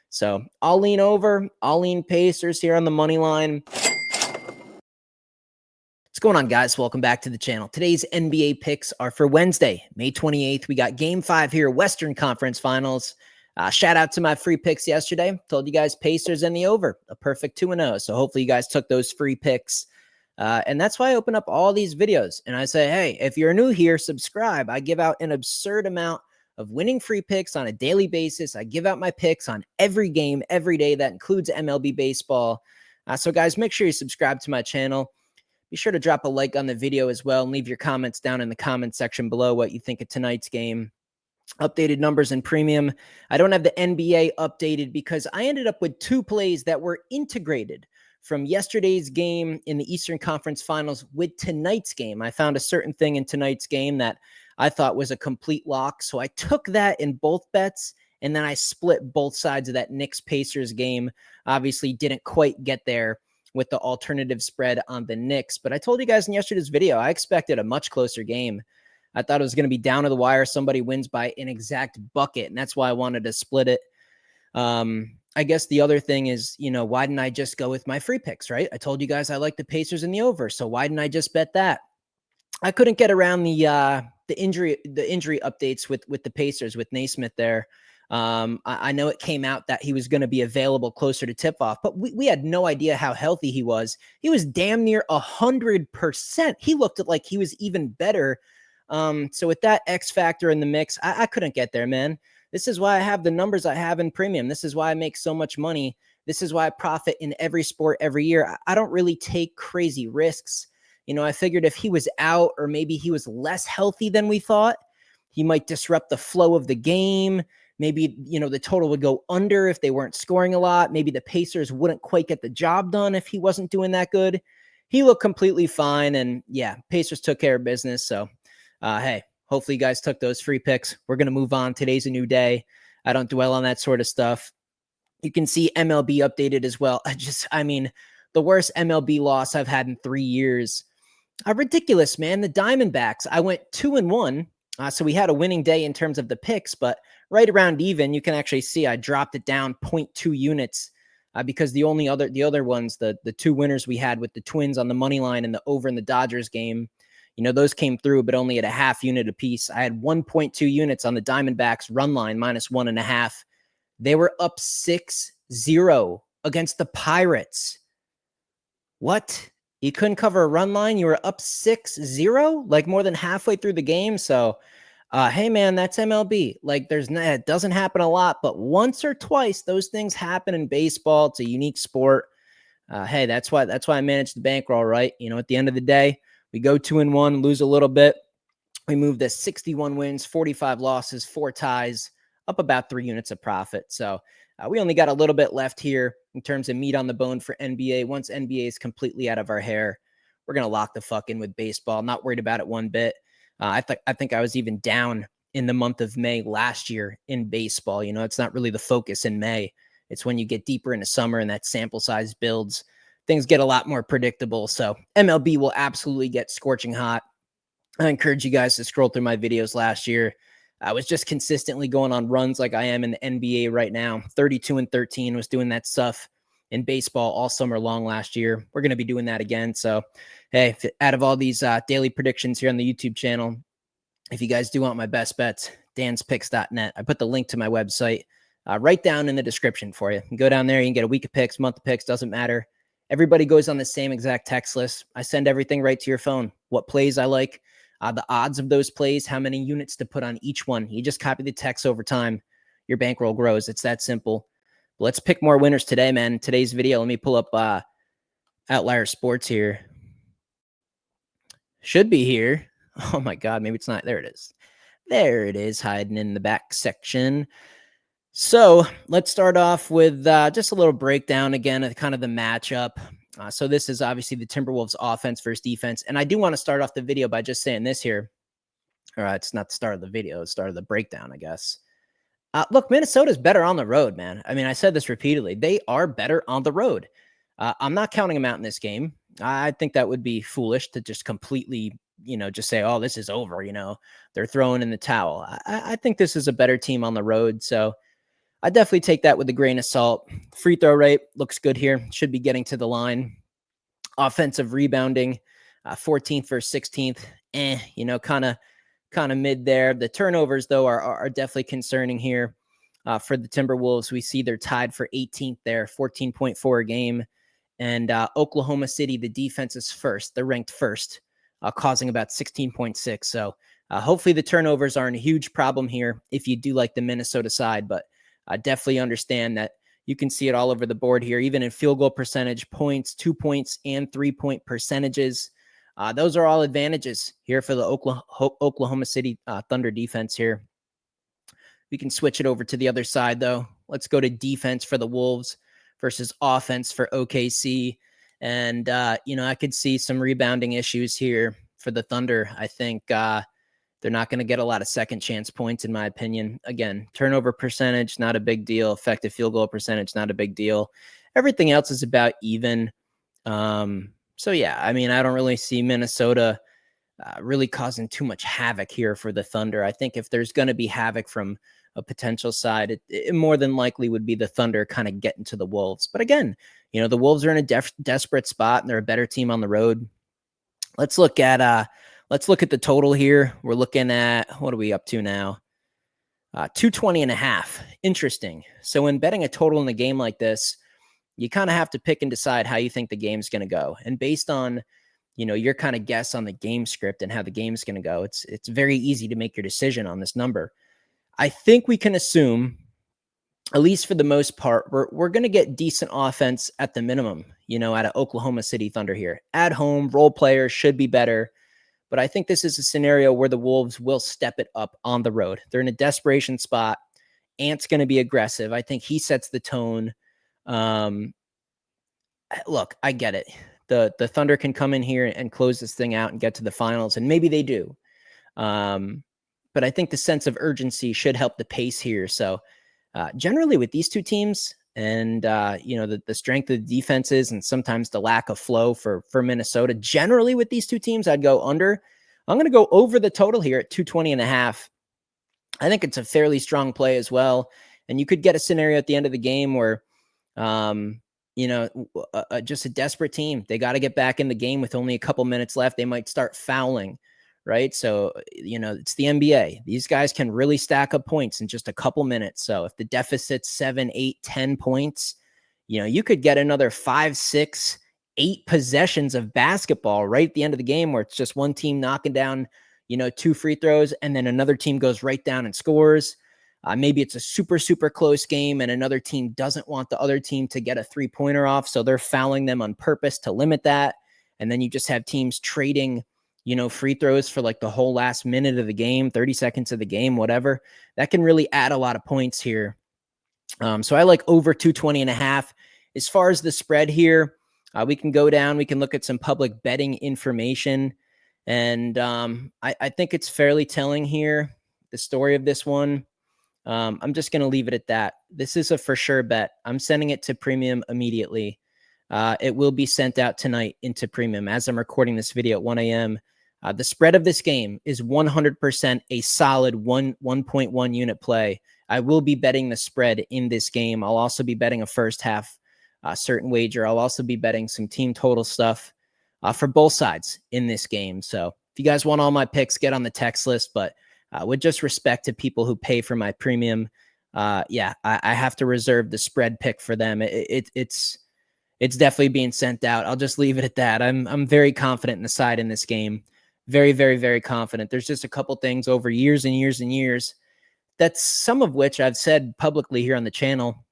So I'll lean over. I'll lean Pacers here on the money line. What's going on, guys? Welcome back to the channel. Today's NBA picks are for Wednesday, May 28th. We got Game 5 here, Western Conference Finals. Shout out to my free picks yesterday. Told you guys Pacers and the over, a perfect 2-0. So hopefully you guys took those free picks. And that's why I open up all these videos. And I say, hey, if you're new here, subscribe. I give out an absurd amount of winning free picks on a daily basis. I give out my picks on every game, every day. That includes MLB baseball. So guys, make sure you subscribe to my channel. Be sure to drop a like on the video as well and leave your comments down in the comment section below what you think of tonight's game. Updated numbers and premium. I don't have the NBA updated because I ended up with 2 plays that were integrated from yesterday's game in the Eastern Conference Finals with tonight's game. I found a certain thing in tonight's game that I thought was a complete lock. So I took that in both bets, and then I split both sides of that Knicks-Pacers game. Obviously didn't quite get there with the alternative spread on the Knicks. But I told you guys in yesterday's video, I expected a much closer game. I thought it was going to be down to the wire. Somebody wins by an exact bucket, and that's why I wanted to split it. I guess the other thing is, why didn't I just go with my free picks, right? I told you guys I like the Pacers in the over, so why didn't I just bet that? I couldn't get around the injury updates with the Pacers with Naismith there. I know it came out that he was going to be available closer to tip-off, but we had no idea how healthy he was. He was damn near 100%. He looked like he was even better. So with that X factor in the mix, I couldn't get there, man. This is why I have the numbers I have in premium. This is why I make so much money. This is why I profit in every sport every year. I don't really take crazy risks. I figured if he was out or maybe he was less healthy than we thought, he might disrupt the flow of the game. Maybe, the total would go under if they weren't scoring a lot. Maybe the Pacers wouldn't quite get the job done if he wasn't doing that good. He looked completely fine. And yeah, Pacers took care of business. So, hey, hopefully you guys took those free picks. We're going to move on. Today's a new day. I don't dwell on that sort of stuff. You can see MLB updated as well. The worst MLB loss I've had in 3 years. Ridiculous, man. The Diamondbacks, I went 2-1. So we had a winning day in terms of the picks, but right around even, you can actually see I dropped it down 0.2 units because the other ones, the 2 winners we had with the Twins on the money line and the over in the Dodgers game, those came through, but only at a half unit apiece. I had 1.2 units on the Diamondbacks run line -1.5. They were up 6-0 against the Pirates. What? You couldn't cover a run line? You were up 6-0, like more than halfway through the game. So, hey, man, that's MLB. Like, it doesn't happen a lot, but once or twice, those things happen in baseball. It's a unique sport. Hey, that's why I manage the bankroll, right? At the end of the day, we go 2-1, lose a little bit. We move to 61 wins, 45 losses, 4 ties, up about 3 units of profit. So we only got a little bit left here in terms of meat on the bone for NBA. Once NBA is completely out of our hair, we're going to lock the fuck in with baseball. Not worried about it one bit. I think I was even down in the month of May last year in baseball. It's not really the focus in May. It's when you get deeper into summer and that sample size builds. Things get a lot more predictable. So MLB will absolutely get scorching hot. I encourage you guys to scroll through my videos last year. I was just consistently going on runs like I am in the NBA right now. 32-13, was doing that stuff in baseball all summer long last year. We're going to be doing that again. So, hey, out of all these daily predictions here on the YouTube channel, if you guys do want my best bets, danspicks.net. I put the link to my website right down in the description for you. You go down there, you can get a week of picks, month of picks, doesn't matter. Everybody goes on the same exact text list. I send everything right to your phone. What plays I like, the odds of those plays, how many units to put on each one. You just copy the text over time. Your bankroll grows. It's that simple. But let's pick more winners today, man. Today's video, let me pull up Outlier Sports here. Should be here. Oh my God, maybe it's not. There it is. There it is, hiding in the back section. So let's start off with just a little breakdown again of kind of the matchup. So this is obviously the Timberwolves offense versus defense. And I do want to start off the video by just saying this here. All right, it's not the start of the video. It's the start of the breakdown, I guess. Look, Minnesota's better on the road, man. I mean, I said this repeatedly. They are better on the road. I'm not counting them out in this game. I think that would be foolish to just completely, just say, oh, this is over. They're throwing in the towel. I think this is a better team on the road. So I definitely take that with a grain of salt. Free throw rate looks good here. Should be getting to the line. Offensive rebounding, 14th versus 16th. Kind of mid there. The turnovers, though, are definitely concerning here. For the Timberwolves, we see they're tied for 18th there, 14.4 a game. And Oklahoma City, the defense is first. They're ranked first, causing about 16.6. So hopefully the turnovers aren't a huge problem here if you do like the Minnesota side. But I definitely understand that you can see it all over the board here, even in field goal percentage, points, 2 points, and 3-point percentages. Those are all advantages here for the Oklahoma City Thunder defense here. We can switch it over to the other side, though. Let's go to defense for the Wolves versus offense for OKC. And, I could see some rebounding issues here for the Thunder. I think they're not going to get a lot of second chance points, in my opinion. Again, turnover percentage, not a big deal. Effective field goal percentage, not a big deal. Everything else is about even. So, yeah, I don't really see Minnesota really causing too much havoc here for the Thunder. I think if there's going to be havoc from a potential side, it more than likely would be the Thunder kind of getting to the Wolves. But again, the Wolves are in a desperate spot and they're a better team on the road. Let's look at the total here. We're looking at, what are we up to now? 220.5. Interesting. So when betting a total in a game like this, you kind of have to pick and decide how you think the game's going to go. And based on your kind of guess on the game script and how the game's going to go, it's very easy to make your decision on this number. I think we can assume, at least for the most part, we're going to get decent offense at the minimum, out of Oklahoma City Thunder here. At home, role players should be better. But I think this is a scenario where the Wolves will step it up on the road. They're in a desperation spot. Ant's going to be aggressive. I think he sets the tone. Look, I get it. The Thunder can come in here and close this thing out and get to the finals, and maybe they do. But I think the sense of urgency should help the pace here. So generally with these two teams and, the strength of the defenses and sometimes the lack of flow for Minnesota, generally with these two teams, I'd go under. I'm going to go over the total here at 220.5. I think it's a fairly strong play as well. And you could get a scenario at the end of the game where, just a desperate team. They got to get back in the game with only a couple minutes left. They might start fouling, right? So, it's the NBA. These guys can really stack up points in just a couple minutes. So if the deficit's 7, 8, 10 points, you could get another 5, 6, 8 possessions of basketball right at the end of the game where it's just one team knocking down, 2 free throws, and then another team goes right down and scores. Maybe it's a super, super close game and another team doesn't want the other team to get a 3-pointer off. So they're fouling them on purpose to limit that. And then you just have teams trading, free throws for like the whole last minute of the game, 30 seconds of the game, whatever. That can really add a lot of points here. So I like over 220.5. As far as the spread here, we can go down. We can look at some public betting information. And I think it's fairly telling here, the story of this one. I'm just going to leave it at that. This is a for sure bet. I'm sending it to premium immediately. It will be sent out tonight into premium as I'm recording this video at 1 a.m. The spread of this game is 100% a solid 1.1 unit play. I will be betting the spread in this game. I'll also be betting a first half certain wager. I'll also be betting some team total stuff for both sides in this game. So if you guys want all my picks, get on the text list. But with just respect to people who pay for my premium, I have to reserve the spread pick for them. It's definitely being sent out. I'll just leave it at that. I'm very confident in the side in this game. Very, very, very confident. There's just a couple things over years and years and years. That's some of which I've said publicly here on the channel.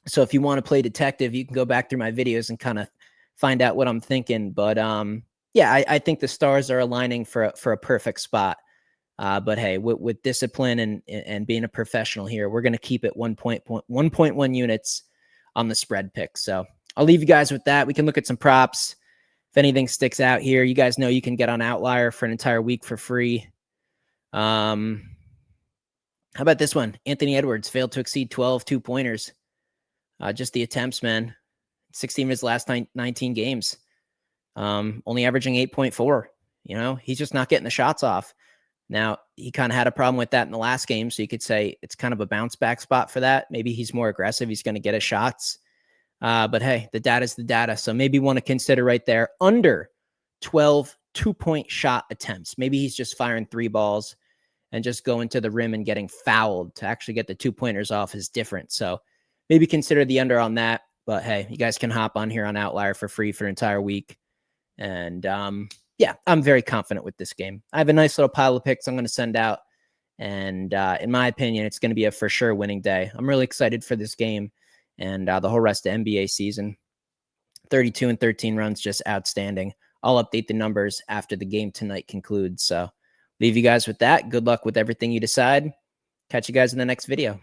So if you want to play detective, you can go back through my videos and kind of find out what I'm thinking. But I think the stars are aligning for a perfect spot. But hey, with discipline and being a professional here, we're going to keep it 1.1 units on the spread pick. So I'll leave you guys with that. We can look at some props. If anything sticks out here, you guys know you can get on Outlier for an entire week for free. How about this one? Anthony Edwards failed to exceed 12 2-pointers. Just the attempts, man. 16 of his last 19 games. Only averaging 8.4. He's just not getting the shots off. Now, he kind of had a problem with that in the last game, so you could say it's kind of a bounce back spot for that. Maybe he's more aggressive. He's going to get his shots. But hey, the data is the data. So maybe want to consider right there under 12 2-point shot attempts. Maybe he's just firing 3 balls and just going to the rim and getting fouled to actually get the 2-pointers off is different. So maybe consider the under on that. But hey, you guys can hop on here on Outlier for free for an entire week. And yeah, I'm very confident with this game. I have a nice little pile of picks I'm going to send out. And in my opinion, it's going to be a for sure winning day. I'm really excited for this game and the whole rest of NBA season. 32-13 runs, just outstanding. I'll update the numbers after the game tonight concludes. So leave you guys with that. Good luck with everything you decide. Catch you guys in the next video.